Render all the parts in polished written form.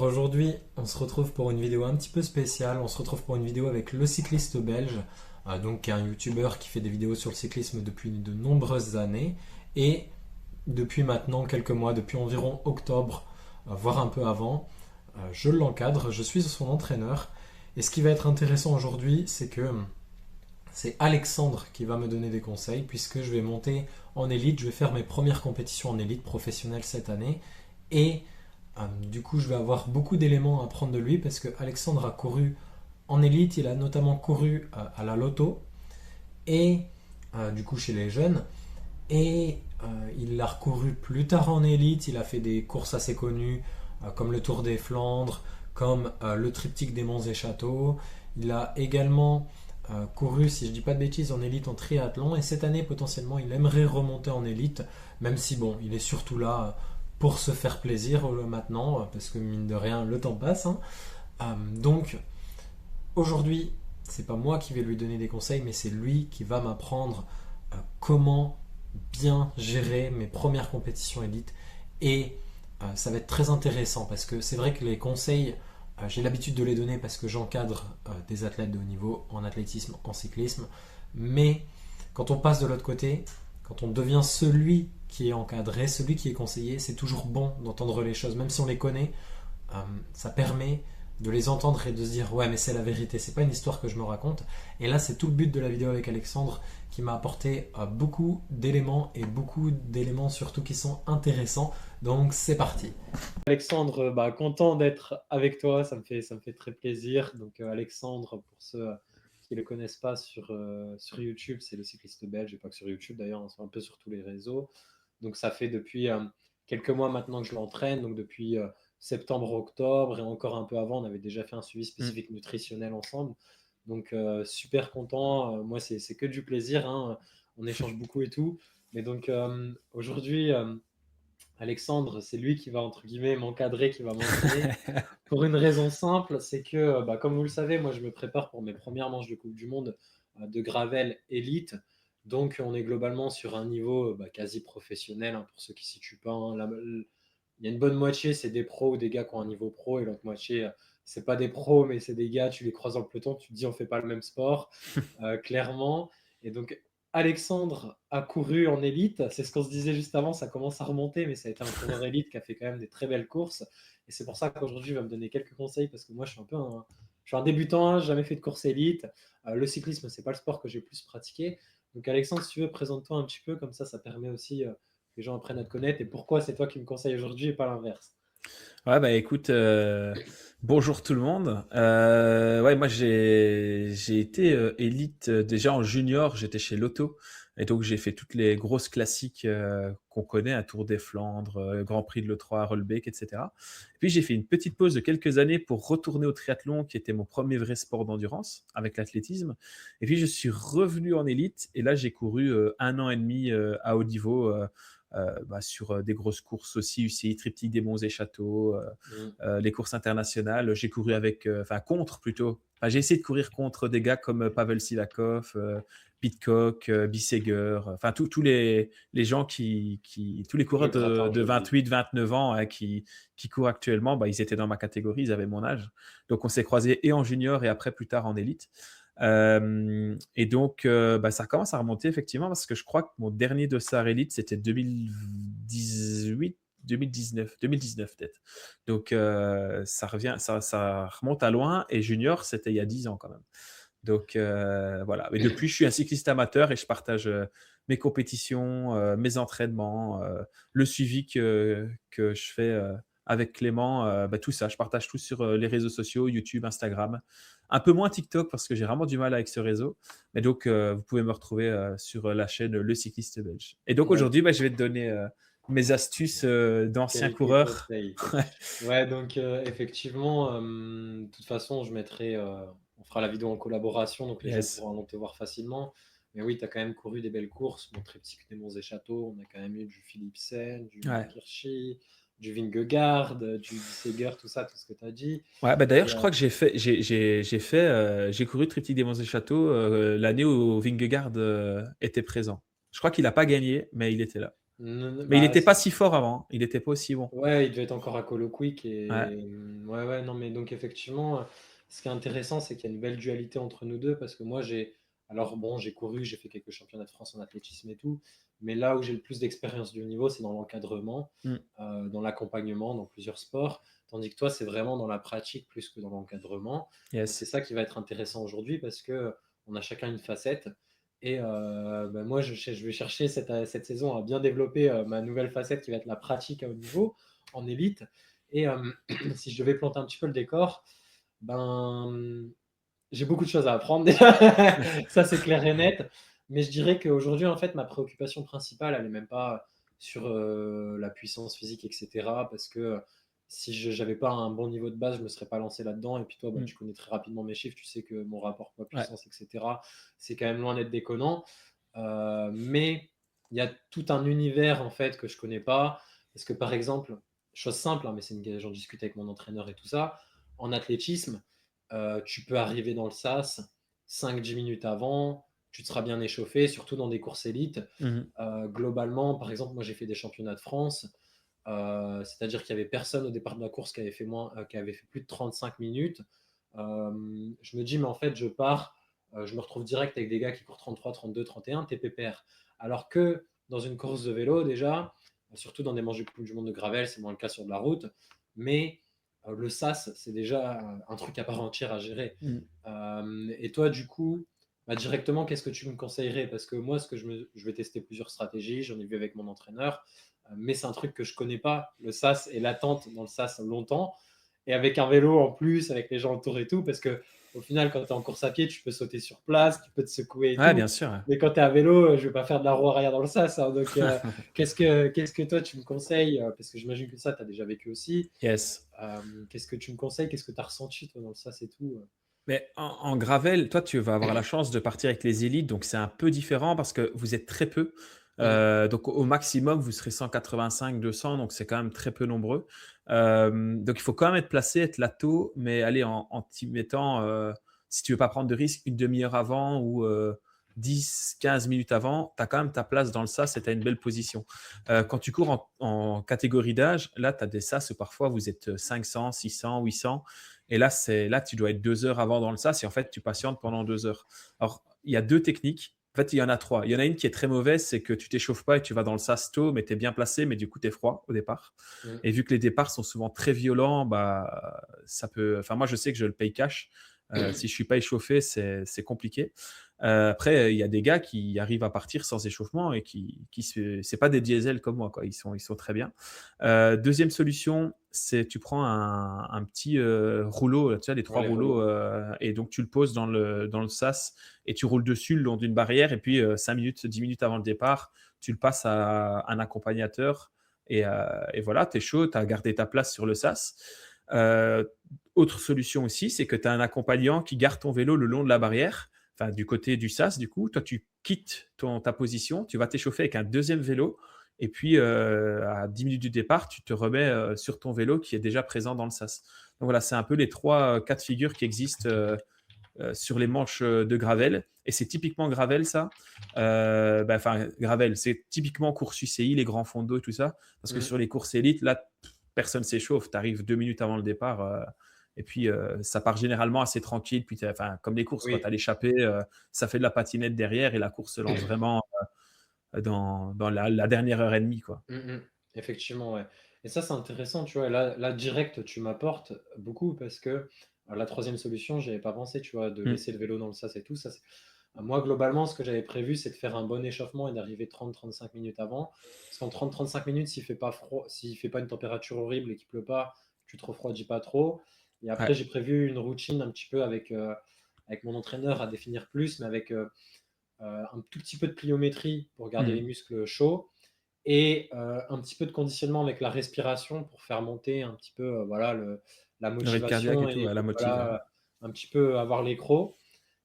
Aujourd'hui, on se retrouve pour une vidéo un petit peu spéciale. On se retrouve pour une vidéo avec le cycliste belge, donc qui est un youtubeur qui fait des vidéos sur le cyclisme depuis de nombreuses années et depuis maintenant quelques mois, depuis environ octobre, voire un peu avant, je l'encadre, je suis son entraîneur. Et ce qui va être intéressant aujourd'hui, c'est que c'est Alexandre qui va me donner des conseils puisque je vais monter en élite, je vais faire mes premières compétitions en élite professionnelle cette année et du coup, je vais avoir beaucoup d'éléments à prendre de lui parce que Alexandre a couru en élite, il a notamment couru à la Lotto et du coup chez les jeunes et il a recouru plus tard en élite, il a fait des courses assez connues comme le Tour des Flandres, comme le triptyque des Monts et Châteaux. Il a également couru, si je dis pas de bêtises, en élite en triathlon et cette année potentiellement il aimerait remonter en élite, même si bon, il est surtout là pour se faire plaisir maintenant, parce que mine de rien, le temps passe, hein. Donc aujourd'hui, c'est pas moi qui vais lui donner des conseils, mais c'est lui qui va m'apprendre comment bien gérer mes premières compétitions élites. Et ça va être très intéressant parce que c'est vrai que les conseils, j'ai l'habitude de les donner parce que j'encadre des athlètes de haut niveau en athlétisme, en cyclisme. Mais quand on passe de l'autre côté, quand on devient celui qui est encadré, celui qui est conseillé, c'est toujours bon d'entendre les choses, même si on les connaît. Ça permet de les entendre et de se dire ouais mais c'est la vérité, c'est pas une histoire que je me raconte. Et là c'est tout le but de la vidéo avec Alexandre qui m'a apporté beaucoup d'éléments et beaucoup d'éléments surtout qui sont intéressants. Donc c'est parti. Alexandre, content d'être avec toi, ça me fait très plaisir. Donc Alexandre, pour ceux qui ne le connaissent pas sur YouTube, c'est le cycliste belge, et pas que sur YouTube d'ailleurs, hein, c'est un peu sur tous les réseaux. Donc ça fait depuis quelques mois maintenant que je l'entraîne, donc depuis septembre, octobre et encore un peu avant, on avait déjà fait un suivi Mm. spécifique nutritionnel ensemble. Donc super content, moi c'est que du plaisir, hein. On échange beaucoup et tout. Mais donc aujourd'hui, Alexandre, c'est lui qui va entre guillemets m'encadrer, qui va m'entraîner. Pour une raison simple, c'est que comme vous le savez, moi je me prépare pour mes premières manches de Coupe du Monde de Gravel élite. Donc on est globalement sur un niveau quasi professionnel, hein, pour ceux qui ne situent pas, hein. Il y a une bonne moitié, c'est des pros ou des gars qui ont un niveau pro, et l'autre moitié, c'est pas des pros, mais c'est des gars, tu les croises dans le peloton, tu te dis on fait pas le même sport, clairement. Et donc Alexandre a couru en élite, c'est ce qu'on se disait juste avant, ça commence à remonter, mais ça a été un coureur élite qui a fait quand même des très belles courses. Et c'est pour ça qu'aujourd'hui, il va me donner quelques conseils parce que moi, je suis un débutant, hein, j'ai jamais fait de course élite. Le cyclisme, c'est pas le sport que j'ai le plus pratiqué. Donc, Alexandre, si tu veux, présente-toi un petit peu, comme ça permet aussi que les gens apprennent à te connaître et pourquoi c'est toi qui me conseilles aujourd'hui et pas l'inverse. Ouais, bah écoute, bonjour tout le monde. Ouais, moi j'ai été élite déjà en junior, j'étais chez Lotto. Et donc j'ai fait toutes les grosses classiques qu'on connaît, un Tour des Flandres, Grand Prix de l'E3, Rolbeek, etc. Et puis j'ai fait une petite pause de quelques années pour retourner au triathlon, qui était mon premier vrai sport d'endurance avec l'athlétisme. Et puis je suis revenu en élite et là j'ai couru 1 an et demi à haut niveau. Sur des grosses courses aussi, UCI, Triptyque des Monts et Châteaux, Mm. les courses internationales. J'ai couru contre plutôt. Enfin, j'ai essayé de courir contre des gars comme Pavel Sivakov, Pidcock, Bissegger, enfin tous les gens tous les Je coureurs gratte un de joli. 28, 29 ans hein, qui courent actuellement, ils étaient dans ma catégorie, ils avaient mon âge. Donc on s'est croisés et en junior et après plus tard en élite. Et donc, ça commence à remonter effectivement parce que je crois que mon dernier dossard élite, c'était 2018, 2019 peut-être. Donc, ça revient, ça remonte à loin et junior, c'était il y a 10 ans quand même. Donc, voilà. Mais depuis, je suis un cycliste amateur et je partage mes compétitions, mes entraînements, le suivi que je fais avec Clément, tout ça. Je partage tout sur les réseaux sociaux, YouTube, Instagram. Un peu moins TikTok parce que j'ai vraiment du mal avec ce réseau. Mais donc, vous pouvez me retrouver sur la chaîne Le Cycliste Belge. Et donc, Ouais, aujourd'hui, je vais te donner mes astuces d'anciens quelques coureurs. conseils. Ouais, donc effectivement, de toute façon, on fera la vidéo en collaboration, donc les gens Yes. pourront te voir facilement. Mais oui, tu as quand même couru des belles courses, mon triptyque des Monts et Châteaux, on a quand même eu du Philipsen, du Ouais. Mark-Hirschi, du Vingegaard, du Bissegger, tout ce que tu as dit. Ouais, d'ailleurs, Et je crois que j'ai couru Triptyque des Monts et Châteaux l'année où Vingegaard était présent. Je crois qu'il n'a pas gagné, mais il était là. Mais il Bah, n'était pas si fort avant, il n'était pas aussi bon. ouais, il devait être encore à Colo Quick Ouais. et ouais, ouais, non, mais donc effectivement, ce qui est intéressant, c'est qu'il y a une belle dualité entre nous deux parce que moi, alors bon, j'ai couru, j'ai fait quelques championnats de France en athlétisme et tout, mais là où j'ai le plus d'expérience de haut niveau, c'est dans l'encadrement, Mm. dans l'accompagnement, dans plusieurs sports, tandis que toi, c'est vraiment dans la pratique plus que dans l'encadrement. Et c'est Yes. ça qui va être intéressant aujourd'hui parce que on a chacun une facette. Et bah, moi, je vais chercher cette saison à bien développer ma nouvelle facette qui va être la pratique à haut niveau, en élite. Et si je devais planter un petit peu le décor, ben, j'ai beaucoup de choses à apprendre déjà. Ça, c'est clair et net. Mais je dirais qu'aujourd'hui, en fait, ma préoccupation principale, elle n'est même pas sur la puissance physique, etc. Parce que si je n'avais pas un bon niveau de base, je ne me serais pas lancé là-dedans. Et puis toi, bah, Mm. tu connais très rapidement mes chiffres. Tu sais que mon rapport Ouais. poids-puissance, etc., c'est quand même loin d'être déconnant. Mais il y a tout un univers, en fait, que je ne connais pas. Parce que, par exemple, chose simple, hein, mais j'en discute avec mon entraîneur et tout ça, en athlétisme, tu peux arriver dans le sas 5-10 minutes avant, tu te seras bien échauffé, surtout dans des courses élites. Mhm. Globalement, par exemple, moi j'ai fait des championnats de France, c'est-à-dire qu'il n'y avait personne au départ de la course qui avait fait plus de 35 minutes. Je me dis, mais en fait, je pars, je me retrouve direct avec des gars qui courent 33, 32, 31, TPPR. Alors que dans une course de vélo, déjà, surtout dans des manches de Coupe du Monde de Gravel, c'est moins le cas sur de la route, mais le SAS, c'est déjà un truc à part entière à gérer. Mm. Et toi, du coup, bah, directement, qu'est-ce que tu me conseillerais? Parce que moi, je vais tester plusieurs stratégies, j'en ai vu avec mon entraîneur, mais c'est un truc que je connais pas. Le SAS et l'attente dans le SAS longtemps, et avec un vélo en plus, avec les gens autour et tout, parce que au final, quand tu es en course à pied, tu peux sauter sur place, tu peux te secouer et Ouais, tout. bien sûr. Ouais. Mais quand tu es à vélo, je vais pas faire de la roue arrière dans le SAS, hein. Donc, qu'est-ce que toi, tu me conseilles? Parce que j'imagine que ça, tu as déjà vécu aussi. Yes. Qu'est-ce que tu me conseilles? Qu'est-ce que tu as ressenti toi, dans le SAS et tout? Mais en gravel, toi, tu vas avoir la chance de partir avec les élites, donc c'est un peu différent parce que vous êtes très peu. Mm. Donc au maximum, vous serez 185, 200, donc c'est quand même très peu nombreux. Donc il faut quand même être placé, être là tôt, mais aller en t'y mettant, si tu veux pas prendre de risques, une demi-heure avant ou 10, 15 minutes avant, tu as quand même ta place dans le sas et tu as une belle position. Quand tu cours en catégorie d'âge, là, tu as des sas où parfois vous êtes 500, 600, 800. Et là, tu dois être 2 heures avant dans le sas et en fait, tu patientes pendant 2 heures. Alors, il y a deux techniques. En fait, il y en a trois. Il y en a une qui est très mauvaise, c'est que tu t'échauffes pas et tu vas dans le sas tôt, mais tu es bien placé, mais du coup, tu es froid au départ. Mm. Et vu que les départs sont souvent très violents, bah, ça peut. Enfin, moi, je sais que je le paye cash. Si je suis pas échauffé, c'est compliqué. Après, il y a des gars qui arrivent à partir sans échauffement et c'est pas des diesels comme moi, quoi. Ils sont très bien. Deuxième solution, c'est tu prends un petit rouleau, tu sais, les Ouais, trois les rouleaux, rouleaux. et donc tu le poses dans le sas et tu roules dessus le long d'une barrière. Et puis 5 minutes, 10 minutes avant le départ, tu le passes à un accompagnateur. Et voilà, tu es chaud, tu as gardé ta place sur le sas. Euh, Autre solution aussi, c'est que tu as un accompagnant qui garde ton vélo le long de la barrière, enfin du côté du sas. Du coup, toi, tu quittes ta position, tu vas t'échauffer avec un deuxième vélo. Et puis, à 10 minutes du départ, tu te remets sur ton vélo qui est déjà présent dans le sas. Donc voilà, c'est un peu les trois cas de figure qui existent sur les manches de gravel. Et c'est typiquement gravel, ça. Enfin, gravel, c'est typiquement course UCI, les grands fonds d'eau et tout ça. Parce que Mm. sur les courses élites, là, personne s'échauffe. Tu arrives 2 minutes avant le départ. Et puis, ça part généralement assez tranquille. Puis, enfin, comme les courses, tu Oui. as l'échappée, ça fait de la patinette derrière et la course se lance vraiment dans la dernière heure et demie, quoi. Mm, mm. Effectivement, ouais. Et ça, c'est intéressant, tu vois. Là, direct, tu m'apportes beaucoup parce que la troisième solution, j'y avais pas pensé, tu vois, de Mm. laisser le vélo dans le sas et tout. Moi, globalement, ce que j'avais prévu, c'est de faire un bon échauffement et d'arriver 30-35 minutes avant. Parce qu'en 30-35 minutes, s'il fait pas froid, s'il fait pas une température horrible et qu'il pleut pas, tu te refroidis pas trop. Et après, Ouais. j'ai prévu une routine un petit peu avec mon entraîneur à définir plus, mais avec un tout petit peu de pliométrie pour garder les Mm. muscles chauds et un petit peu de conditionnement avec la respiration pour faire monter un petit peu voilà, la Le rythme cardiaque motivation et tout, et la motive. voilà, un petit peu avoir les crocs.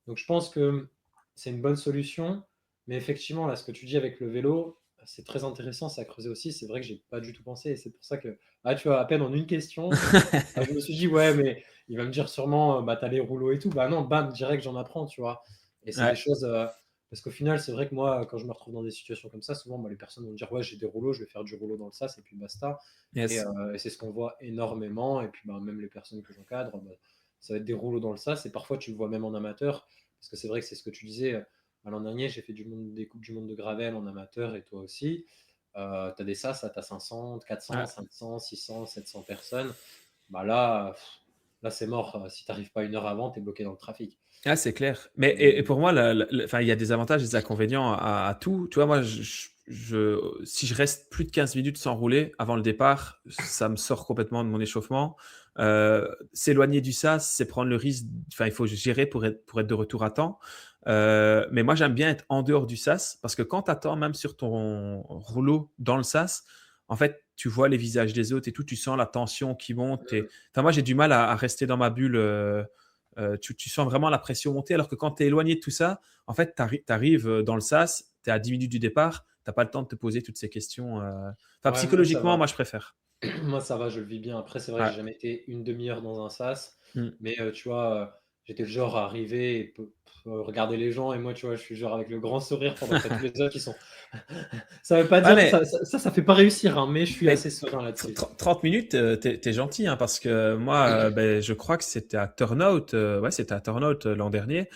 Donc je pense que c'est une bonne solution. Mais effectivement, là, ce que tu dis avec le vélo, c'est très intéressant, ça a creusé aussi. C'est vrai que j'ai pas du tout pensé. Et c'est pour ça que, tu vois, à peine en une question, je me suis dit, ouais, mais il va me dire sûrement, bah, t'as les rouleaux et tout. Bah non, bam, direct, j'en apprends, tu vois. Et c'est des Ouais. choses. Parce qu'au final, c'est vrai que moi, quand je me retrouve dans des situations comme ça, souvent, les personnes vont me dire, ouais, j'ai des rouleaux, je vais faire du rouleau dans le sas, et puis basta. Yes. Et c'est ce qu'on voit énormément. Et puis, même les personnes que j'encadre, ça va être des rouleaux dans le sas. Et parfois, tu le vois même en amateur. Parce que c'est vrai que c'est ce que tu disais. L'an dernier, j'ai fait des Coupes du Monde de Gravel en amateur, et toi aussi. Tu as des sas, tu as 500, 400, Ouais. 500, 600, 700 personnes. Là, c'est mort. Si tu n'arrives pas une heure avant, tu es bloqué dans le trafic. Ah, c'est clair. Mais et pour moi, enfin, il y a des avantages et des inconvénients à tout. Tu vois, moi, si je reste plus de 15 minutes sans rouler avant le départ, ça me sort complètement de mon échauffement. S'éloigner du sas, c'est prendre le risque. Enfin, il faut gérer pour être de retour à temps. Mais moi, j'aime bien être en dehors du sas parce que quand tu attends, même sur ton rouleau dans le sas, en fait, tu vois les visages des autres et tout, tu sens la tension qui monte. Enfin, moi, j'ai du mal à rester dans ma bulle. Tu sens vraiment la pression monter, alors que quand tu es éloigné de tout ça, en fait, tu arrives dans le sas, tu es à 10 minutes du départ, tu n'as pas le temps de te poser toutes ces questions. Enfin, Ouais, moi, ça psychologiquement, va. moi, je préfère. Moi, ça va, je le vis bien. Après, c'est vrai que Ouais. j'ai jamais été une demi-heure dans un sas. Mm. Mais tu vois, j'étais le genre à arriver et regarder les gens. Et moi, tu vois, je suis le genre avec le grand sourire pendant que t'as tous les autres qui sont. Ça veut pas Ouais, dire. Ça fait pas réussir, hein, mais je suis mais assez serein là-dessus. 30 minutes, t'es gentil, hein, parce que moi, je crois que c'était à Turnout, ouais, c'était à Turnout l'an dernier.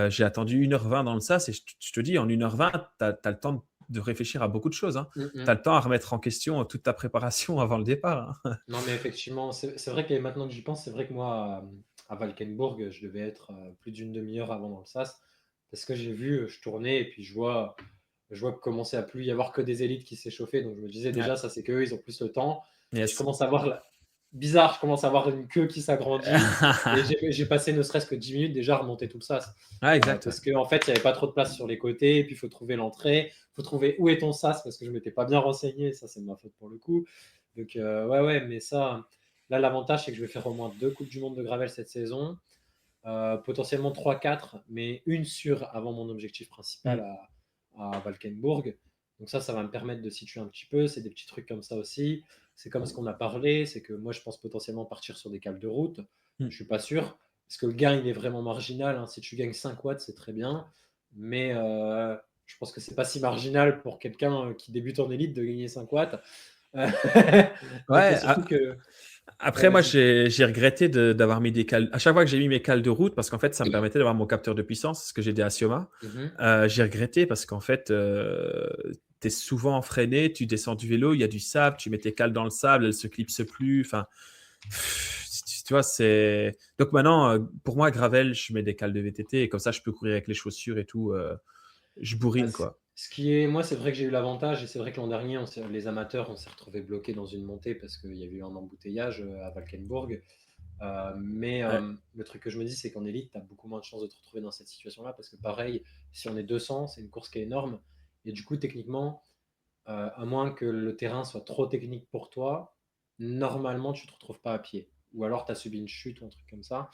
J'ai attendu 1h20 dans le sas et je te dis, en 1h20, tu as le temps de réfléchir à beaucoup de choses. Hein. Mm, Tu as mm. le temps à remettre en question toute ta préparation avant le départ. Hein. Non, mais effectivement, c'est vrai que maintenant que j'y pense, c'est vrai que moi, à Valkenburg, je devais être plus d'une demi-heure avant dans le sas. Parce que j'ai vu, je tournais et puis je vois que commençait à plus y avoir que des élites qui s'échauffaient. Donc je me disais Ouais. déjà, ça c'est qu'eux, ils ont plus le temps. Et je Yes. commence à voir, bizarre, je commence à voir une queue qui s'agrandit. Et j'ai passé ne serait-ce que 10 minutes déjà à remonter tout le sas. Ah, exact. Ouais. Parce qu'en fait, il n'y avait pas trop de place sur les côtés. Et puis il faut trouver l'entrée. Il faut trouver où est ton sas parce que je ne m'étais pas bien renseigné. Ça, c'est de ma faute pour le coup. Donc ouais, mais ça, là, l'avantage, c'est que je vais faire au moins 2 Coupes du Monde de Gravel cette saison. Potentiellement 3-4, mais une sûre avant mon objectif principal Mm. à Valkenburg. Donc ça va me permettre de situer un petit peu. C'est des petits trucs comme ça aussi. C'est comme ce qu'on a parlé, c'est que moi je pense potentiellement partir sur des cales de route. Mm. Je suis pas sûr, parce que le gain il est vraiment marginal. Hein. Si tu gagnes 5 watts, c'est très bien. Mais je pense que c'est pas si marginal pour quelqu'un qui débute en élite de gagner 5 watts. Donc Ouais, surtout que... Ouais, après, moi, vas-y. j'ai regretté d'avoir mis des cales. À chaque fois que j'ai mis mes cales de route, parce qu'en fait, ça me permettait d'avoir mon capteur de puissance, ce que j'ai des Assioma. Mhm. J'ai regretté parce qu'en fait, tu es souvent freiné, tu descends du vélo, il y a du sable, tu mets tes cales dans le sable, elles se clipsent plus. Enfin, tu vois, c'est. Donc maintenant, pour moi, gravel, je mets des cales de VTT et comme ça, je peux courir avec les chaussures et tout. Je Ah, bourrine, quoi. ce qui est, moi, c'est vrai que j'ai eu l'avantage, et c'est vrai que l'an dernier, les amateurs, on s'est retrouvés bloqués dans une montée parce qu'il y a eu un embouteillage à Valkenburg. Mais Ouais. le truc que je me dis, c'est qu'en élite, tu as beaucoup moins de chances de te retrouver dans cette situation-là parce que, pareil, si on est 200, c'est une course qui est énorme. Et du coup, techniquement, à moins que le terrain soit trop technique pour toi, normalement, tu ne te retrouves pas à pied. Ou alors, tu as subi une chute ou un truc comme ça.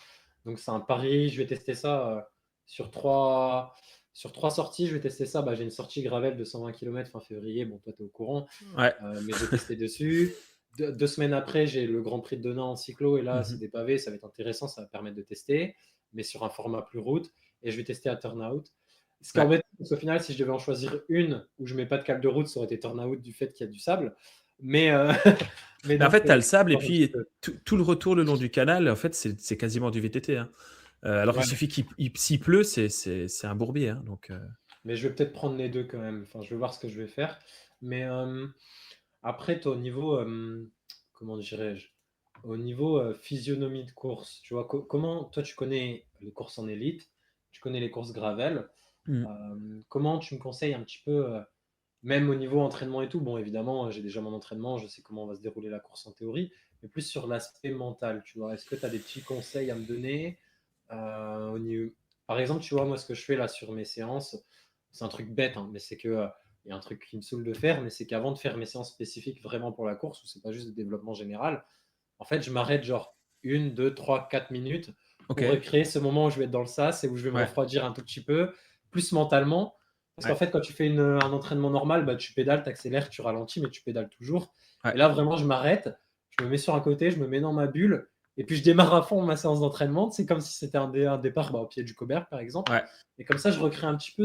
Donc, c'est un pari. Je vais tester ça sur trois sorties. Je vais tester ça. J'ai une sortie gravel de 120 km fin février. Bon, toi, tu es au courant. Ouais. Mais je vais tester dessus. 2 semaines après, j'ai le Grand Prix de Denain en cyclo. Et là, c'est Mhm. des pavés. Ça va être intéressant. Ça va permettre de tester. Mais sur un format plus route. Et je vais tester à Turnout. Ce qui est Ouais. embêtant, parce qu'au final, si je devais en choisir une où je mets pas de câble de route, ça aurait été Turnout du fait qu'il y a du sable. Mais, mais Mais en donc, fait, tu as le sable et un petit puis peu. tout le retour le long du canal, en fait, c'est quasiment du VTT. Hein. Alors, il Ouais. suffit s'il pleut, c'est un bourbier. Hein, donc, Mais je vais peut-être prendre les deux quand même. Enfin, je vais voir ce que je vais faire. Mais après, toi, au niveau, comment dirais-je, au niveau physionomie de course, tu vois, comment, toi, tu connais les courses en élite, tu connais les courses gravel. hmm. Comment tu me conseilles un petit peu, même au niveau entraînement et tout, bon, évidemment, j'ai déjà mon entraînement, je sais comment va se dérouler la course en théorie, mais plus sur l'aspect mental, tu vois. Est-ce que tu as des petits conseils à me donner au niveau... Par exemple, tu vois, moi, ce que je fais là sur mes séances, c'est un truc bête, hein, mais c'est que il y a un truc qui me saoule de faire, mais c'est qu'avant de faire mes séances spécifiques vraiment pour la course, où c'est pas juste de développement général, en fait, je m'arrête genre 1, 2, 3, 4 minutes Ok. pour recréer ce moment où je vais être dans le sas et où je vais me Ouais. refroidir un tout petit peu, plus mentalement. Parce qu'en Ouais. fait, quand tu fais un entraînement normal, tu pédales, tu accélères, tu ralentis, mais tu pédales toujours. Ouais. Et là, vraiment, je m'arrête, je me mets sur un côté, je me mets dans ma bulle, et puis je démarre à fond ma séance d'entraînement. C'est comme si c'était un départ au pied du Cobert, par exemple. Ouais. Et comme ça, je recrée un petit peu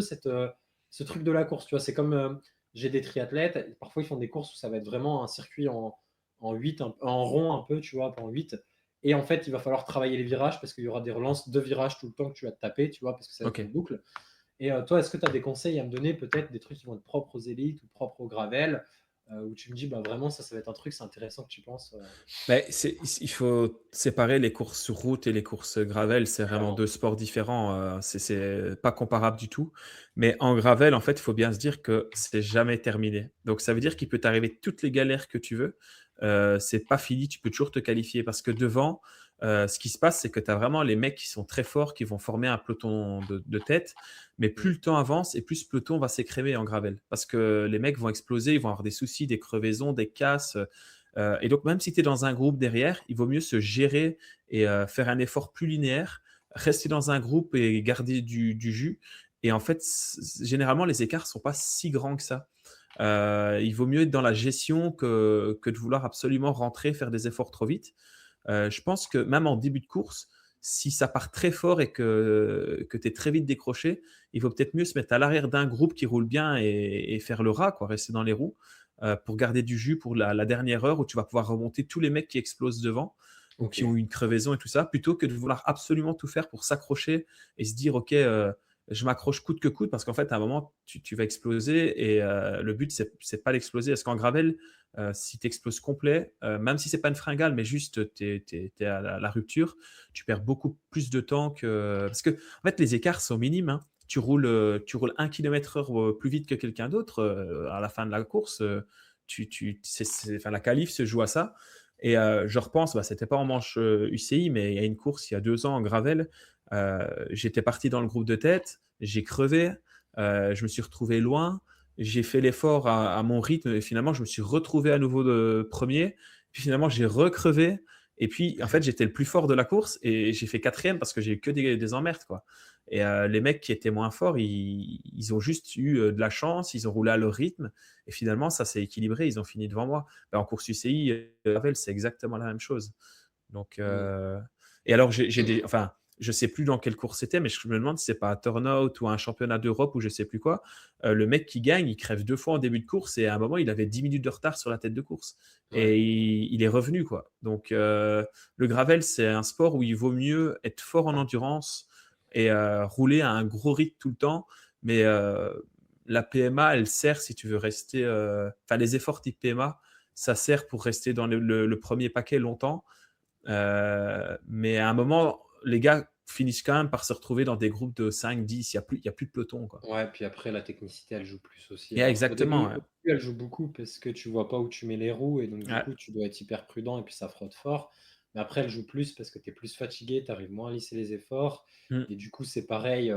ce truc de la course, tu vois, c'est comme j'ai des triathlètes, parfois ils font des courses où ça va être vraiment un circuit en 8, en rond un peu, tu vois, en 8. Et en fait, il va falloir travailler les virages parce qu'il y aura des relances de virages tout le temps que tu vas te taper, tu vois, parce que ça va être Ok. une boucle. Et toi, est-ce que tu as des conseils à me donner, peut-être des trucs qui vont être propres aux élites ou propres au gravel, où tu me dis, bah vraiment, ça va être un truc, c'est intéressant que tu penses. Mais il faut séparer les courses sur route et les courses gravel, c'est vraiment Clairement. 2 sports différents, c'est pas comparable du tout. Mais en gravel, en fait, il faut bien se dire que c'est jamais terminé. Donc ça veut dire qu'il peut t'arriver toutes les galères que tu veux, c'est pas fini, tu peux toujours te qualifier parce que devant, ce qui se passe, c'est que tu as vraiment les mecs qui sont très forts, qui vont former un peloton de tête, mais plus Mm. le temps avance et plus ce peloton va s'écrémer en gravel. Parce que les mecs vont exploser, ils vont avoir des soucis, des crevaisons, des casses, et donc, même si tu es dans un groupe derrière, il vaut mieux se gérer et faire un effort plus linéaire, rester dans un groupe et garder du jus. Et en fait, généralement, les écarts ne sont pas si grands que ça. Il vaut mieux être dans la gestion que de vouloir absolument rentrer, faire des efforts trop vite. Je pense que même en début de course, si ça part très fort et que tu es très vite décroché, il vaut peut-être mieux se mettre à l'arrière d'un groupe qui roule bien et faire le rat, quoi, rester dans les roues, pour garder du jus pour la dernière heure où tu vas pouvoir remonter tous les mecs qui explosent devant ou Ok. qui ont une crevaison et tout ça, plutôt que de vouloir absolument tout faire pour s'accrocher et se dire, OK, je m'accroche coûte que coûte, parce qu'en fait, à un moment, tu vas exploser et le but, c'est pas d'exploser. Parce qu'en gravel, si tu exploses complet, même si c'est pas une fringale, mais juste tu es à la rupture, tu perds beaucoup plus de temps que. Parce que, en fait, les écarts sont minimes, hein. Tu roules 1 km/h plus vite que quelqu'un d'autre à la fin de la course. Enfin, la qualif se joue à ça. Et je repense, bah, c'était pas en manche UCI, mais il y a une course il y a 2 ans en gravel. J'étais parti dans le groupe de tête, j'ai crevé, je me suis retrouvé loin, j'ai fait l'effort à mon rythme et finalement je me suis retrouvé à nouveau de premier. Puis finalement j'ai recrevé et puis en fait j'étais le plus fort de la course et j'ai fait quatrième parce que j'ai eu que des emmerdes quoi. Et les mecs qui étaient moins forts, ils ont juste eu de la chance, ils ont roulé à leur rythme et finalement ça s'est équilibré, ils ont fini devant moi. Ben, en course UCI, Ravel, c'est exactement la même chose. Donc, Mm. et alors, enfin, je sais plus dans quelle course c'était, mais je me demande si c'est pas un turnout ou un championnat d'Europe ou je sais plus quoi. Le mec qui gagne, il crève 2 fois en début de course et à un moment, il avait 10 minutes de retard sur la tête de course. Ouais. Et il est revenu, quoi. Donc, le gravel, c'est un sport où il vaut mieux être fort en endurance et rouler à un gros rythme tout le temps. Mais la PMA, elle sert si tu veux rester. Enfin, les efforts type PMA, ça sert pour rester dans le premier paquet longtemps. Mais à un moment, les gars finissent quand même par se retrouver dans des groupes de 5, 10. Il y a plus de peloton, quoi. Ouais, puis après, la technicité, elle joue plus aussi. Yeah, Alors, exactement. Ouais. au début, elle joue beaucoup parce que tu vois pas où tu mets les roues et donc, du Ouais. coup, tu dois être hyper prudent et puis ça frotte fort. Mais après, elle joue plus parce que tu es plus fatigué, tu arrives moins à lisser les efforts. Mm. Et du coup, c'est pareil,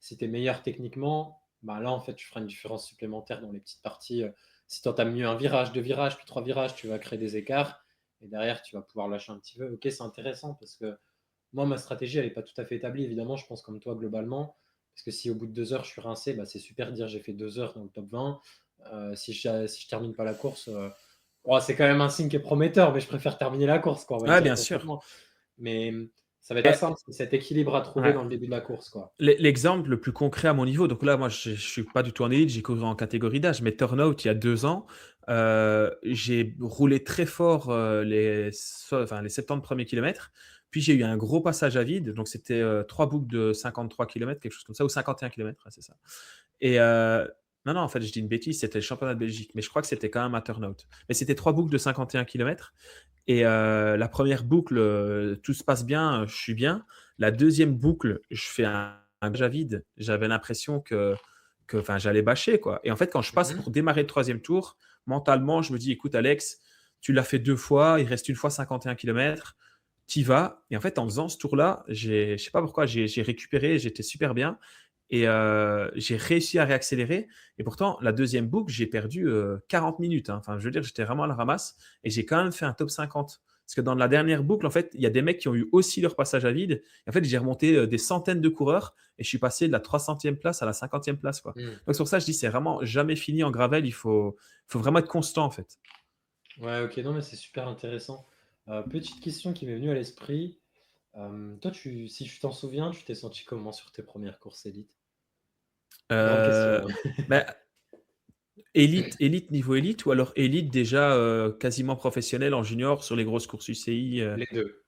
si tu es meilleur techniquement, bah là, en fait, tu feras une différence supplémentaire dans les petites parties. Si tu entames mieux un virage, deux virages, puis trois virages, tu vas créer des écarts. Et derrière, tu vas pouvoir lâcher un petit peu. Ok, c'est intéressant parce que moi, ma stratégie, elle n'est pas tout à fait établie. Évidemment, je pense comme toi globalement. Parce que si au bout de 2 heures, je suis rincé, bah, c'est super de dire j'ai fait 2 heures dans le top 20. Si je termine pas la course, oh, c'est quand même un signe qui est prometteur, mais je préfère terminer la course, quoi, on va le Ouais, dire bien sûr. concrètement. Mais ça va être pas Et- simple, c'est cet équilibre à trouver ouais. dans le début de la course, quoi. L'exemple le plus concret à mon niveau, donc là, moi, je ne suis pas du tout en élite, j'ai couru en catégorie d'âge, mais Turnout, il y a 2 ans, j'ai roulé très fort enfin, les 70 premiers kilomètres, puis j'ai eu un gros passage à vide, donc c'était 3 boucles de 53 kilomètres, quelque chose comme ça, ou 51 kilomètres, c'est ça. Et non, non, en fait, je dis une bêtise, c'était le championnat de Belgique, mais je crois que c'était quand même un turnout. Mais c'était 3 boucles de 51 kilomètres. Et la première boucle, tout se passe bien, je suis bien. La deuxième boucle, je fais un déjà vide. J'avais l'impression que enfin, j'allais bâcher, quoi. Et en fait, quand je passe Mhm. pour démarrer le troisième tour, mentalement, je me dis, écoute, Alex, tu l'as fait 2 fois, il reste une fois 51 kilomètres, t'y vas. Et en fait, en faisant ce tour-là, je sais pas pourquoi, j'ai récupéré, j'étais super bien. Et j'ai réussi à réaccélérer. Et pourtant, la deuxième boucle, j'ai perdu 40 minutes, hein. Enfin, je veux dire, j'étais vraiment à la ramasse. Et j'ai quand même fait un top 50. Parce que dans la dernière boucle, en fait, il y a des mecs qui ont eu aussi leur passage à vide. Et en fait, j'ai remonté des centaines de coureurs et je suis passé de la 300e place à la 50e place, quoi. Mhm. Donc, sur ça, je dis, c'est vraiment jamais fini en gravel. Il faut vraiment être constant, en fait. Ouais, ok, non, mais c'est super intéressant. Petite question qui m'est venue à l'esprit. Toi, si tu t'en souviens, tu t'es senti comment sur tes premières courses élites? Grande Euh, question, hein. ben, élite, niveau élite, ou alors élite déjà quasiment professionnel en junior sur les grosses courses UCI. Les deux.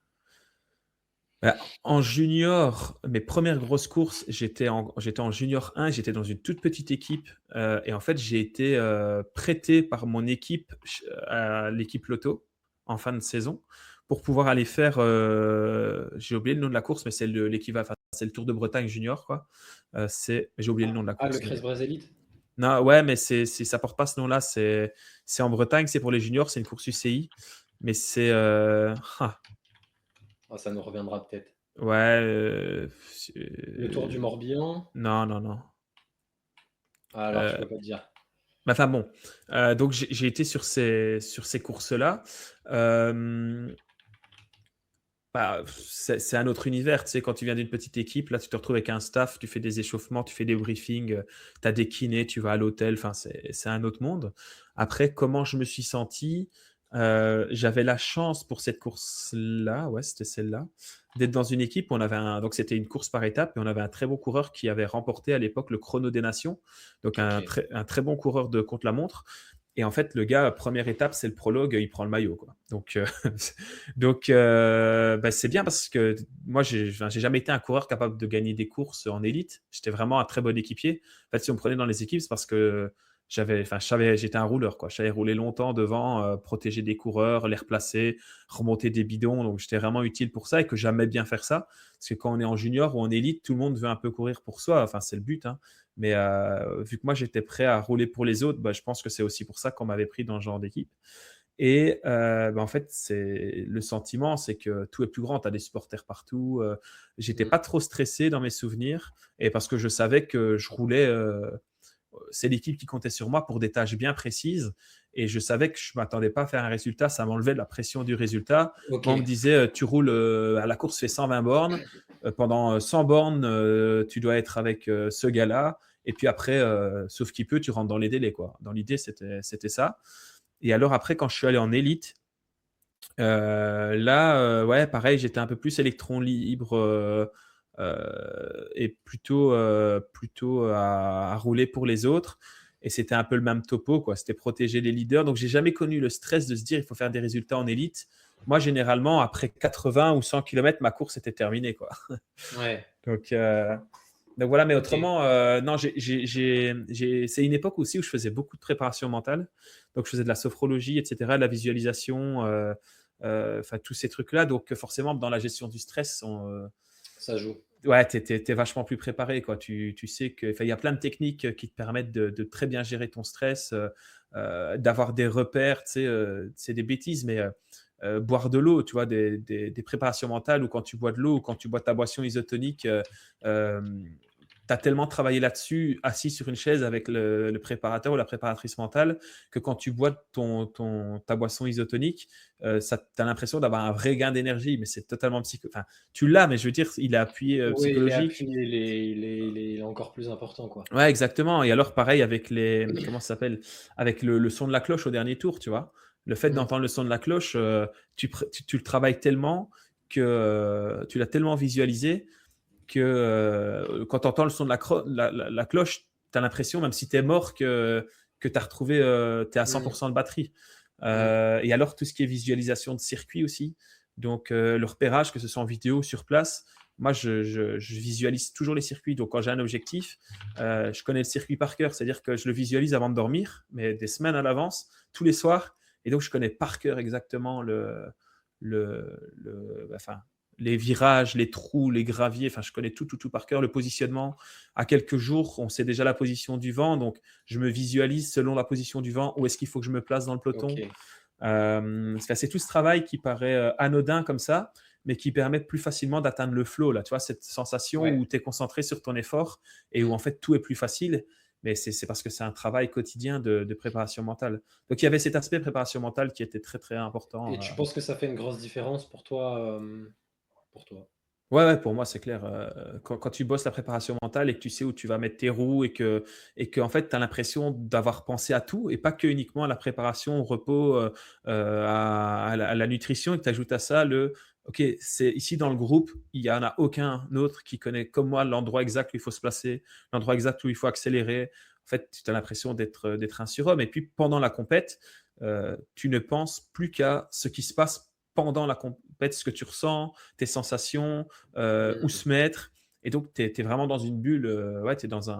En junior, mes premières grosses courses, j'étais en junior 1, j'étais dans une toute petite équipe. Et en fait, j'ai été prêté par mon équipe à l'équipe Lotto en fin de saison pour pouvoir aller faire. J'ai oublié le nom de la course, mais c'est l'équivalent. Enfin, c'est le Tour de Bretagne junior, quoi. J'ai oublié le nom de la Ah, le course, Chris mais Elite? non, ouais, mais ça porte pas ce nom-là. C'est en Bretagne, c'est pour les juniors, c'est une course UCI, mais c'est Ah, ça nous reviendra peut-être. ouais. Le Tour du Morbihan? Non, non, non. Ah, alors, je Euh, peux pas te dire. mais enfin bon, donc j'ai été sur ces courses-là. Euh, c'est un autre univers, tu sais, quand tu viens d'une petite équipe, là tu te retrouves avec un staff, tu fais des échauffements, tu fais des briefings, tu as des kinés, tu vas à l'hôtel, enfin c'est un autre monde. Après, comment je me suis senti? J'avais la chance pour cette course-là, ouais, c'était celle-là, d'être dans une équipe où on avait donc c'était une course par étape, et on avait un très bon coureur qui avait remporté à l'époque le chrono des nations, donc Ok. un très bon coureur de contre-la-montre. Et en fait, le gars, première étape, c'est le prologue, il prend le maillot, quoi. Donc, bah, c'est bien parce que moi, j'ai jamais été un coureur capable de gagner des courses en élite. J'étais vraiment un très bon équipier. En fait, si on me prenait dans les équipes, c'est parce que j'étais un rouleur, quoi. Je savais rouler longtemps devant, protéger des coureurs, les replacer, remonter des bidons. Donc, j'étais vraiment utile pour ça et que j'aimais bien faire ça. Parce que quand on est en junior ou en élite, tout le monde veut un peu courir pour soi. Enfin, c'est le but, hein. Mais vu que moi, j'étais prêt à rouler pour les autres, bah, je pense que c'est aussi pour ça qu'on m'avait pris dans ce genre d'équipe. Et bah, en fait, c'est le sentiment, c'est que tout est plus grand. Tu as des supporters partout. J'étais Mm. pas trop stressé dans mes souvenirs. Et parce que je savais que je roulais, c'est l'équipe qui comptait sur moi pour des tâches bien précises. Et je savais que je ne m'attendais pas à faire un résultat. Ça m'enlevait la pression du résultat. Ok. Moi, on me disait, tu roules à la course, fait 120 bornes. Pendant 100 bornes, tu dois être avec ce gars-là. Et puis après, sauf qui peut, tu rentres dans les délais, quoi. Dans l'idée, c'était ça. Et alors après, quand je suis allé en élite, là, ouais, pareil, j'étais un peu plus électron libre, et plutôt à rouler pour les autres. Et c'était un peu le même topo, quoi. C'était protéger les leaders. Donc, j'ai jamais connu le stress de se dire il faut faire des résultats en élite. Moi, généralement, après 80 ou 100 km, ma course était terminée, quoi. Ouais. Donc, donc voilà, mais Ok. autrement, non, c'est une époque aussi où je faisais beaucoup de préparation mentale. Donc, je faisais de la sophrologie, etc., de la visualisation, enfin, tous ces trucs-là. Donc, forcément, dans la gestion du stress, Ça joue. ouais, t'es vachement plus préparé, quoi. Tu sais que, enfin, il y a plein de techniques qui te permettent de très bien gérer ton stress, d'avoir des repères, tu sais, c'est des bêtises, mais boire de l'eau, tu vois, des préparations mentales, ou quand tu bois de l'eau, ou quand tu bois ta boisson isotonique, euh, tu as tellement travaillé là-dessus, assis sur une chaise avec le préparateur ou la préparatrice mentale, que quand tu bois ta boisson isotonique, tu as l'impression d'avoir un vrai gain d'énergie, mais c'est totalement psycho. Enfin, tu l'as, mais je veux dire, il est appuyé Oui, il est psychologique. appuyé, il est encore plus important, quoi. Ouais, exactement. Et alors, pareil avec comment ça s'appelle? Avec le son de la cloche au dernier tour, tu vois. Le fait Mm. d'entendre le son de la cloche, tu le travailles tellement que tu l'as tellement visualisé que quand tu entends le son de la cloche, tu as l'impression, même si tu es mort, que tu as retrouvé, tu es à Mm. 100% de batterie. Mm. Et alors, tout ce qui est visualisation de circuit aussi, donc le repérage, que ce soit en vidéo ou sur place, moi, je visualise toujours les circuits. Donc, quand j'ai un objectif, je connais le circuit par cœur, c'est-à-dire que je le visualise avant de dormir, mais des semaines à l'avance, tous les soirs. Et donc, je connais par cœur exactement enfin, les virages, les trous, les graviers, enfin, je connais tout par cœur, le positionnement. À quelques jours, on sait déjà la position du vent, donc je me visualise selon la position du vent, où est-ce qu'il faut que je me place dans le peloton. Ok. C'est tout ce travail qui paraît anodin comme ça, mais qui permet plus facilement d'atteindre le flow, là, tu vois, cette sensation Ouais. où tu es concentré sur ton effort et où en fait tout est plus facile. Mais c'est parce que c'est un travail quotidien de préparation mentale. Donc il y avait cet aspect préparation mentale qui était très très Et important. tu penses que ça fait une grosse différence pour toi, pour toi? Ouais, ouais, pour moi, c'est clair. Quand tu bosses la préparation mentale et que tu sais où tu vas mettre tes roues, et que en fait, tu as l'impression d'avoir pensé à tout et pas que uniquement à la préparation, au repos, à la nutrition, et que tu ajoutes à ça OK, c'est ici dans le groupe, il y en a aucun autre qui connaît comme moi l'endroit exact où il faut se placer, l'endroit exact où il faut accélérer. En fait, tu as l'impression d'être un surhomme et puis pendant la compète, tu ne penses plus qu'à ce qui se passe pendant la compète, ce que tu ressens, tes sensations, où Mmh. se mettre et donc tu es vraiment dans une bulle, ouais, tu es dans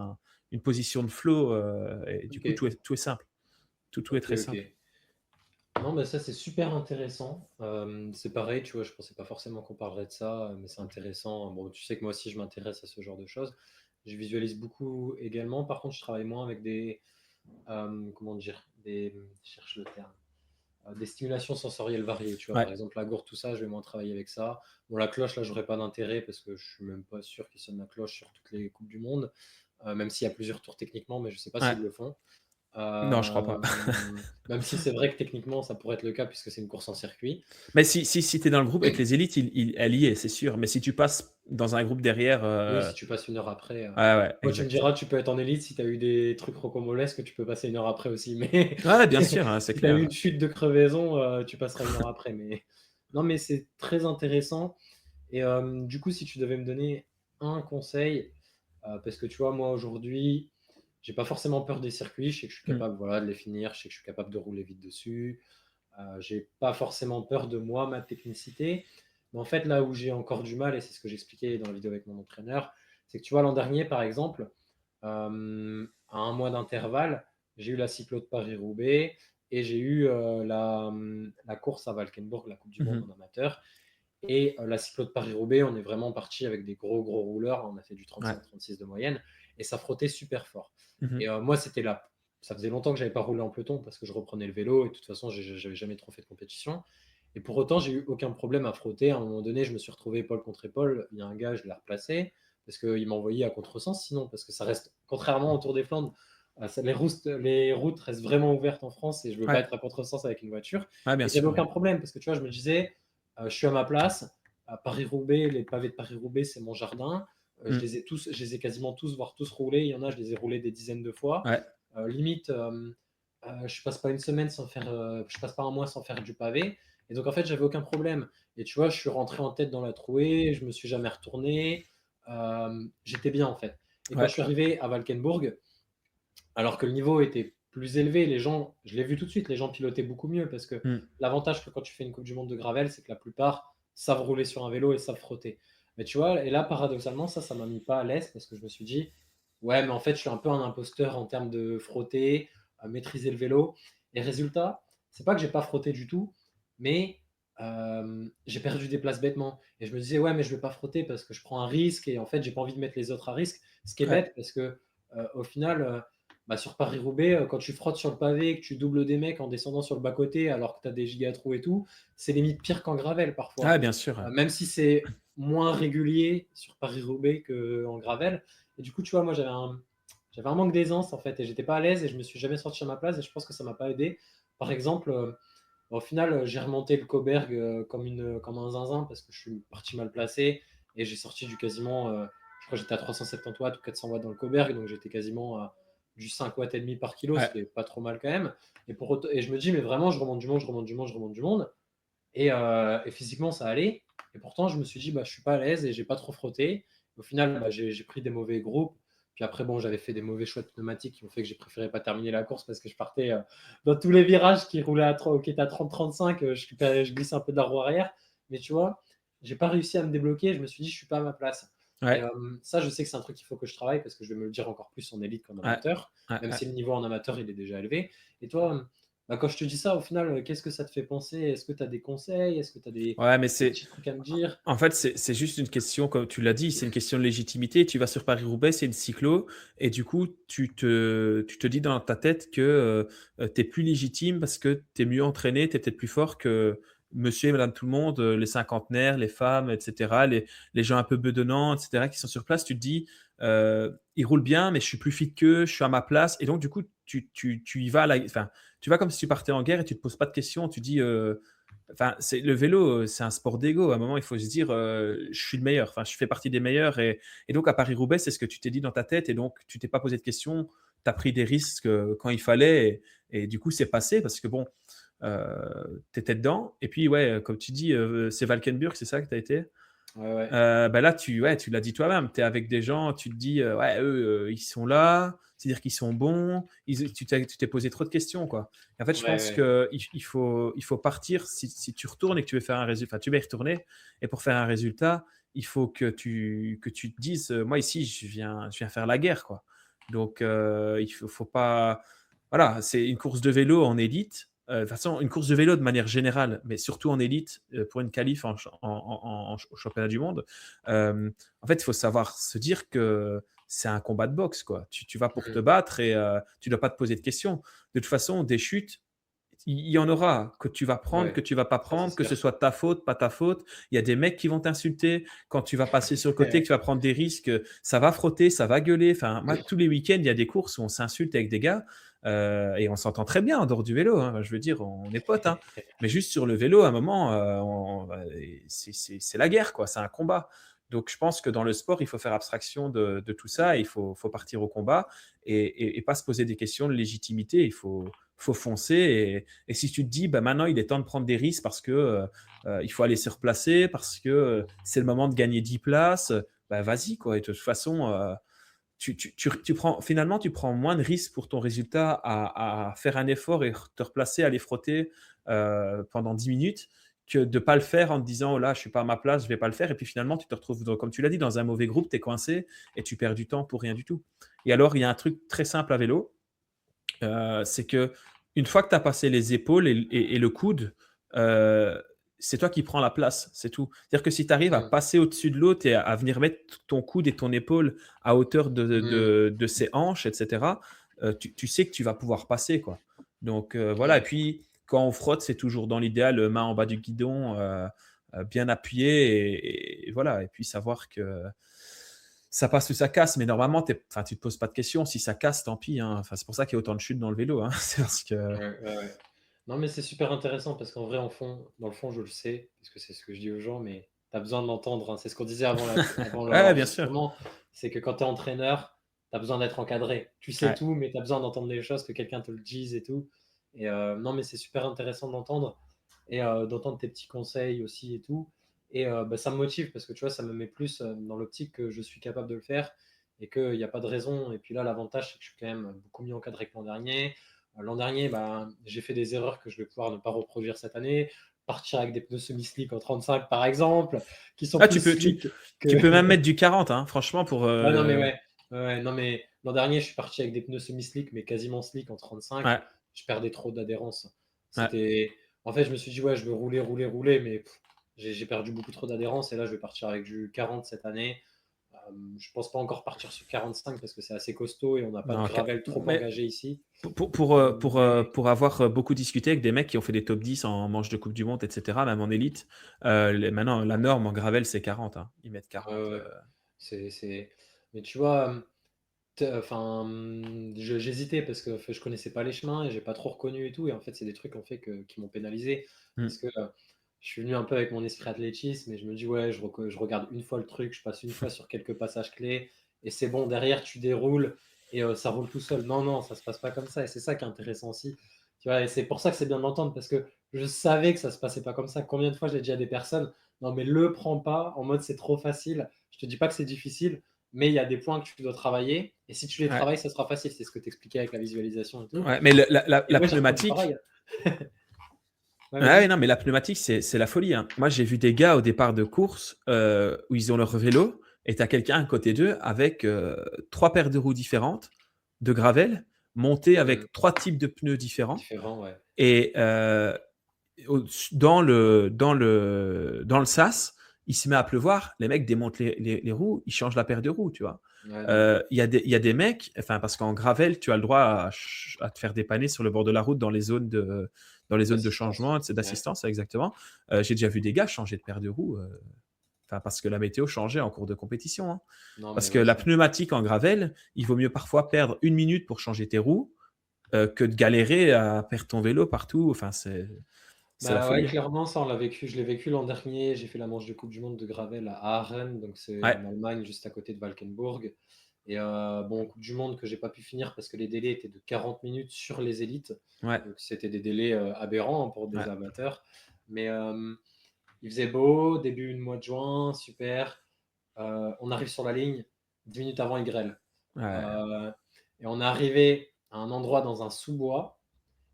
une position de flow, et du coup OK. tout est simple. Tout est OK, très simple. OK. Non, mais ça, c'est super intéressant. C'est pareil, tu vois, je pensais pas forcément qu'on parlerait de ça, mais c'est intéressant. Bon, tu sais que moi aussi, je m'intéresse à ce genre de choses. Je visualise beaucoup également. Par contre, je travaille moins avec des, comment dire, je cherche le terme, des stimulations sensorielles variées. Tu vois, Ouais, par exemple, la gourde, tout ça, je vais moins travailler avec ça. Bon, la cloche, là, j'aurais pas d'intérêt parce que je suis même pas sûr qu'ils sonnent la cloche sur toutes les coupes du monde, même s'il y a plusieurs tours techniquement, mais je sais pas ouais. s'ils le font. Non, je crois pas. Même si c'est vrai que techniquement, ça pourrait être le cas puisque c'est une course en circuit. Mais si tu es dans le groupe avec les élites, elle y est, c'est sûr. Mais si tu passes dans un groupe derrière, Oui, si tu passes une heure après. ouais, ouais, Moi, tu me exact. diras, tu peux être en élite si tu as eu des trucs rocambolesques, tu peux passer une heure après aussi. Mais Ouais, bien sûr, hein, c'est si tu as eu clair. une chute de crevaison, tu passeras une heure après. Mais non, mais c'est très intéressant. Et du coup, si tu devais me donner un conseil, parce que tu vois, moi aujourd'hui, j'ai pas forcément peur des circuits. Je sais que je suis Mmh. capable, voilà, de les finir. Je sais que je suis capable de rouler vite dessus. J'ai pas forcément peur de moi, ma technicité. Mais en fait, là où j'ai encore du mal, et c'est ce que j'expliquais dans la vidéo avec mon entraîneur, c'est que tu vois, l'an dernier, par exemple, à un mois d'intervalle, j'ai eu la cyclo de Paris-Roubaix et j'ai eu la course à Valkenburg, la Coupe du Monde Mmh. en amateur. Et la cyclo de Paris-Roubaix, on est vraiment parti avec des gros, gros rouleurs. On a fait du Ouais. 35-36 de moyenne et ça frottait super fort. Mmh. Et moi, c'était là. Ça faisait longtemps que j'avais pas roulé en peloton parce que je reprenais le vélo et de toute façon, j'avais jamais trop fait de compétition. Et pour autant, j'ai eu aucun problème à frotter. À un moment donné, je me suis retrouvé épaule contre épaule. Il y a un gars, je l'ai replacé parce qu'il m'a envoyé à contresens sinon, parce que ça reste, contrairement au Tour des Flandres, les routes restent vraiment ouvertes en France et je veux pas Ouais. être à contresens avec une voiture. Ouais, bien Et j'avais sûr, ouais. aucun problème parce que tu vois, je me disais, je suis à ma place. À Paris-Roubaix, les pavés de Paris-Roubaix, c'est mon jardin. Mmh. Je les ai quasiment tous, voire tous roulés. Il y en a, je les ai roulés des dizaines de fois. Ouais. Limite, je passe pas une semaine sans faire, je passe pas un mois sans faire du pavé. Et donc en fait, j'avais aucun problème. Et tu vois, je suis rentré en tête dans la trouée, je me suis jamais retourné. J'étais bien en fait. Et quand Ouais. je suis arrivé à Valkenburg, alors que le niveau était plus élevé, les gens, je l'ai vu tout de suite, les gens pilotaient beaucoup mieux parce que Mmh. l'avantage que quand tu fais une Coupe du Monde de gravel, c'est que la plupart savent rouler sur un vélo et savent frotter. Mais tu vois, et là, paradoxalement, ça m'a mis pas à l'aise parce que je me suis dit, ouais, mais en fait, je suis un peu un imposteur en termes de frotter, à maîtriser le vélo. Et résultat, c'est pas que j'ai pas frotté du tout, mais j'ai perdu des places bêtement. Et je me disais, ouais, mais je vais pas frotter parce que je prends un risque et en fait, j'ai pas envie de mettre les autres à risque. Ce qui est Ouais. bête parce que au final, bah, sur Paris-Roubaix, quand tu frottes sur le pavé et que tu doubles des mecs en descendant sur le bas-côté alors que tu as des giga trous et tout, c'est limite pire qu'en gravel Ouais, parfois. bien sûr, ouais. Même si c'est moins régulier sur Paris-Roubaix qu'en gravel. Et du coup, tu vois, moi j'avais un manque d'aisance en fait et j'étais pas à l'aise et je me suis jamais sorti à ma place et je pense que ça m'a pas aidé. Par exemple, au final, j'ai remonté le Coberg comme un zinzin parce que je suis parti mal placé et j'ai sorti du quasiment, je crois que j'étais à 370 watts ou 400 watts dans le Coberg, donc j'étais quasiment à du 5 watts et demi par kilo, ce Ouais. qui est pas trop mal quand même. Et je me dis, mais vraiment, je remonte du monde, je remonte du monde, je remonte du monde. Et physiquement, ça allait. Et pourtant, je me suis dit, bah, je suis pas à l'aise et j'ai pas trop frotté. Au final, bah, j'ai pris des mauvais groupes. Puis après, bon, j'avais fait des mauvais choix de pneumatiques qui ont fait que j'ai préféré pas terminer la course parce que je partais dans tous les virages qui roulaient qui étaient à 30-35. Je glissais un peu de la roue arrière. Mais tu vois, j'ai pas réussi à me débloquer. Je me suis dit, je suis pas à ma place. Et Ouais. ça, je sais que c'est un truc qu'il faut que je travaille parce que je vais me le dire encore plus en élite qu'en Ouais. amateur, Ouais, même ouais. si le niveau en amateur, il est déjà élevé. Et toi, bah, quand je te dis ça, au final, qu'est-ce que ça te fait penser? Est-ce que tu as des conseils? Est-ce que tu as Ouais, mais des c'est petits trucs à me dire? en fait, c'est juste une question, comme tu l'as dit, c'est une question de légitimité. Tu vas sur Paris-Roubaix, c'est une cyclo et du coup, tu te dis dans ta tête que, tu es plus légitime parce que tu es mieux entraîné, tu es peut-être plus fort que monsieur et madame tout le monde, les cinquantenaires, les femmes et cetera, les gens un peu bedonnants et cetera qui sont sur place. Tu te dis: «Ils roulent bien, mais je suis plus fit qu'eux, je suis à ma place» et donc du coup, tu y vas à la enfin, tu vas comme si tu partais en guerre et tu te poses pas de questions. Tu dis, enfin, c'est le vélo, c'est un sport d'ego. À un moment, il faut se dire, «Je suis le meilleur», enfin, je fais partie des meilleurs et donc à Paris-Roubaix, c'est ce que tu t'es dit dans ta tête et donc tu t'es pas posé de questions. Tu as pris des risques, quand il fallait et du coup, c'est passé parce que bon, tu étais dedans. Et puis, ouais, comme tu dis, c'est Valkenburg, c'est ça que tu as été? Ouais, ouais. Bah là, tu l'as dit toi-même, tu es avec des gens, tu te dis, ouais, eux, ils sont là, c'est-à-dire qu'ils sont bons. Tu t'es posé trop de questions, quoi. Et en fait, je Ouais, pense ouais. qu'il faut partir, si tu retournes et que tu veux faire un résultat, enfin, tu vas y retourner, et pour faire un résultat, il faut que tu te dises, moi ici, je viens faire la guerre, quoi. Donc, faut pas. Voilà, c'est une course de vélo en élite. De toute façon, une course de vélo de manière générale, mais surtout en élite, pour une qualif au championnat du monde, en fait, il faut savoir se dire que c'est un combat de boxe, quoi. Tu vas pour te Mhm. battre et tu ne dois pas te poser de questions. De toute façon, des chutes, il y en aura que tu vas prendre, Ouais, que tu vas pas ça c'est prendre, que ce sûr. soit de ta faute, pas ta faute. Il y a des mecs qui vont t'insulter quand tu vas passer sur le côté, que tu vas prendre des risques. Ça va frotter, ça va gueuler. Enfin, moi, tous les week-ends, il y a des courses où on s'insulte avec des gars et on s'entend très bien en dehors du vélo, hein. Je veux dire, on est potes, hein. Mais juste sur le vélo, à un moment, c'est la guerre, quoi. C'est un combat. Donc, je pense que dans le sport, il faut faire abstraction de tout ça. Et il faut partir au combat et pas se poser des questions de légitimité. Il faut foncer. Et si tu te dis, bah, maintenant, il est temps de prendre des risques parce que il faut aller se replacer, parce que c'est le moment de gagner 10 places, bah, vas-y, quoi. Et de toute façon, finalement, tu prends moins de risques pour ton résultat à faire un effort et te replacer, aller frotter pendant 10 minutes que de ne pas le faire en te disant, oh là, je ne suis pas à ma place, je ne vais pas le faire. Et puis finalement, tu te retrouves, comme tu l'as dit, dans un mauvais groupe, tu es coincé et tu perds du temps pour rien du tout. Et alors, il y a un truc très simple à vélo, c'est que une fois que tu as passé les épaules et le coude, euh, c'est toi qui prends la place, c'est tout. C'est-à-dire que si tu arrives à Mhm. passer au-dessus de l'autre et à venir mettre ton coude et ton épaule à hauteur Mhm. de ses hanches, etc., tu sais que tu vas pouvoir passer, quoi. Donc voilà, et Ouais. puis quand on frotte, c'est toujours dans l'idéal, main en bas du guidon, bien appuyé, et voilà, et puis savoir que ça passe ou ça casse, mais normalement, enfin, tu te poses pas de questions. Si ça casse, tant pis, hein. Enfin, c'est pour ça qu'il y a autant de chutes dans le vélo, hein. C'est parce que. Ouais, ouais, ouais. Non, mais c'est super intéressant parce qu'en vrai, dans le fond, je le sais, parce que c'est ce que je dis aux gens, mais tu as besoin de l'entendre, hein. C'est ce qu'on disait avant Ouais, bien sûr. l'enregistrement. C'est que quand tu es entraîneur, tu as besoin d'être encadré. Tu sais Ouais. tout, mais tu as besoin d'entendre des choses, que quelqu'un te le dise et tout. Et non, mais c'est super intéressant d'entendre et d'entendre tes petits conseils aussi et tout. Et bah, ça me motive parce que tu vois, ça me met plus dans l'optique que je suis capable de le faire et qu'il n'y a pas de raison. Et puis là, l'avantage, c'est que je suis quand même beaucoup mieux encadré que l'an dernier. L'an dernier, bah, j'ai fait des erreurs que je vais pouvoir ne pas reproduire cette année. Partir avec des pneus semi-slick en 35, par exemple, qui sont Ah, plus slick que. tu peux même mettre du 40, hein, franchement, pour. Ouais, non, mais ouais. Ouais, non, mais l'an dernier, je suis parti avec des pneus semi-slick, mais quasiment slick en 35. Ouais, Je perdais trop d'adhérence. ouais. C'était. En fait, je me suis dit, ouais, je veux rouler, rouler, rouler, mais j'ai perdu beaucoup trop d'adhérence. Et là, je vais partir avec du 40 cette année. Je pense pas encore partir sur 45 parce que c'est assez costaud et on n'a pas de Non, gravel trop mais engagé ici. Mais pour avoir beaucoup discuté avec des mecs qui ont fait des top 10 en manche de Coupe du Monde, etc., même en élite, maintenant, la norme en gravel, c'est 40, hein. Ils mettent 40. ouais. Mais tu vois, enfin, j'hésitais parce que je connaissais pas les chemins et j'ai pas trop reconnu et tout. Et en fait, c'est des trucs en fait qui m'ont pénalisé parce Hmm. que je suis venu un peu avec mon esprit athlétisme et je me dis, ouais, je regarde une fois le truc, je passe une fois sur quelques passages clés et c'est bon, derrière, tu déroules et ça roule tout seul. Non, non, ça se passe pas comme ça et c'est ça qui est intéressant aussi. Tu vois, et c'est pour ça que c'est bien de l'entendre parce que je savais que ça se passait pas comme ça. Combien de fois j'ai dit à des personnes, non, mais le prends pas en mode c'est trop facile. Je te dis pas que c'est difficile, mais il y a des points que tu dois travailler. Et si tu les Ouais. travailles, ça sera facile. C'est ce que tu expliquais avec la visualisation et tout. Ouais, mais Et la moi, j'ai repris du pneumatique. travail. Ouais, Ah ouais, vas-y. non, mais la pneumatique, c'est la folie, hein. Moi, j'ai vu des gars au départ de course où ils ont leur vélo et tu as quelqu'un à côté d'eux avec 3 paires de roues différentes, de gravel, monté Hmm. avec 3 types de pneus différents. Différent, ouais. Et dans le sas, il se met à pleuvoir, les mecs démontent les roues, ils changent la paire de roues, tu vois. Ouais, non, mais. Il y a des mecs, enfin, parce qu'en gravel, tu as le droit à te faire dépanner sur le bord de la route dans les zones de D'assistance. changement, Ouais. d'assistance, exactement. J'ai déjà vu des gars changer de paire de roues, enfin, parce que la météo changeait en cours de compétition, hein. Non, mais Parce que ouais, la ça. pneumatique en gravel, il vaut mieux parfois perdre 1 minute pour changer tes roues que de galérer à perdre ton vélo partout. Enfin, c'est la Bah ouais, folie, hein. clairement, ça, on l'a vécu. Je l'ai vécu l'an dernier. J'ai fait la manche de Coupe du Monde de Gravel à Aachen. Donc, c'est Ouais. en Allemagne, juste à côté de Valkenburg. Et bon, Coupe du Monde que j'ai pas pu finir parce que les délais étaient de 40 minutes sur les élites. Ouais, Donc c'était des délais aberrants pour des ouais, amateurs. Mais il faisait beau, début du mois de juin, super. On arrive sur la ligne, 10 minutes avant, il grêle. ouais. Euh, et on est arrivé à un endroit dans un sous-bois.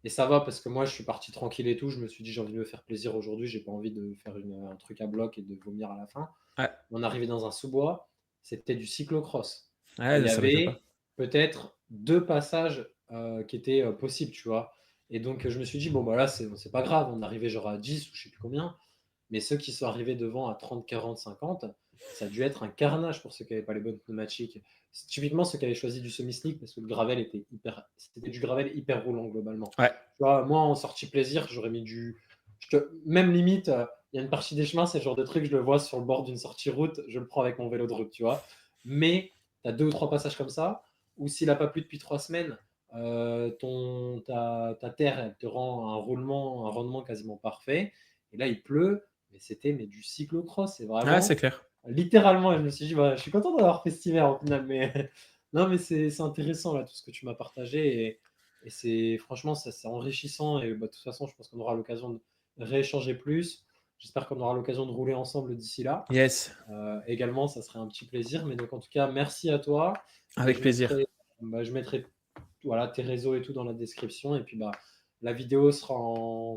Et ça va parce que moi, je suis parti tranquille et tout. Je me suis dit, j'ai envie de me faire plaisir aujourd'hui. J'ai pas envie de faire un truc à bloc et de vomir à la fin. Ouais, On est arrivé dans un sous-bois. C'était du cyclocross. Et il ouais, y ça m'étonne pas. avait peut-être 2 passages qui étaient possibles, tu vois. Et donc, je me suis dit, bon, bah là, c'est pas grave. On est arrivé genre à 10 ou je sais plus combien. Mais ceux qui sont arrivés devant à 30, 40, 50, ça a dû être un carnage pour ceux qui n'avaient pas les bonnes pneumatiques. C'est typiquement ceux qui avaient choisi du semi-slick parce que le gravel était c'était du gravel hyper roulant globalement. Ouais, Tu vois, moi en sortie plaisir, j'aurais mis même limite, il y a une partie des chemins, c'est le genre de truc, je le vois sur le bord d'une sortie route, je le prends avec mon vélo de route, tu vois. Mais tu as 2 ou 3 passages comme ça, ou s'il n'a pas plu depuis 3 semaines, ta terre, elle te rend un rendement quasiment parfait. Et là, il pleut, mais du cyclocross, c'est ouais, c'est vraiment clair. littéralement. Et je me suis dit, bah, je suis content d'avoir fait cet hiver au final, mais non, mais c'est intéressant là tout ce que tu m'as partagé et c'est franchement c'est enrichissant et bah, de toute façon, je pense qu'on aura l'occasion de rééchanger plus. J'espère qu'on aura l'occasion de rouler ensemble d'ici là. Yes, Également, ça serait un petit plaisir. Mais donc, en tout cas, merci à toi. Et avec plaisir. je mettrai voilà, tes réseaux et tout dans la description. Et puis, bah, la vidéo sera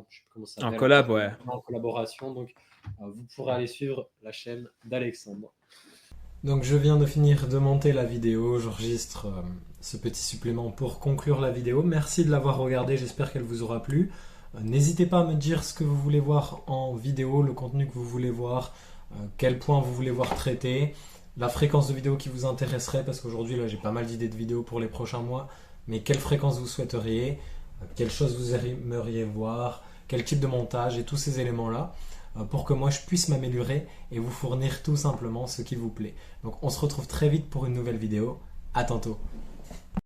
je sais plus comment ça En s'appelle, collab, ouais. en collaboration. Donc, vous pourrez aller suivre la chaîne d'Alexandre. Donc je viens de finir de monter la vidéo, j'enregistre ce petit supplément pour conclure la vidéo. Merci de l'avoir regardée, j'espère qu'elle vous aura plu. N'hésitez pas à me dire ce que vous voulez voir en vidéo, le contenu que vous voulez voir, quel point vous voulez voir traité, la fréquence de vidéo qui vous intéresserait, parce qu'aujourd'hui là j'ai pas mal d'idées de vidéos pour les prochains mois, mais quelle fréquence vous souhaiteriez, quelle chose vous aimeriez voir, quel type de montage et tous ces éléments-là pour que moi je puisse m'améliorer et vous fournir tout simplement ce qui vous plaît. Donc on se retrouve très vite pour une nouvelle vidéo. À tantôt.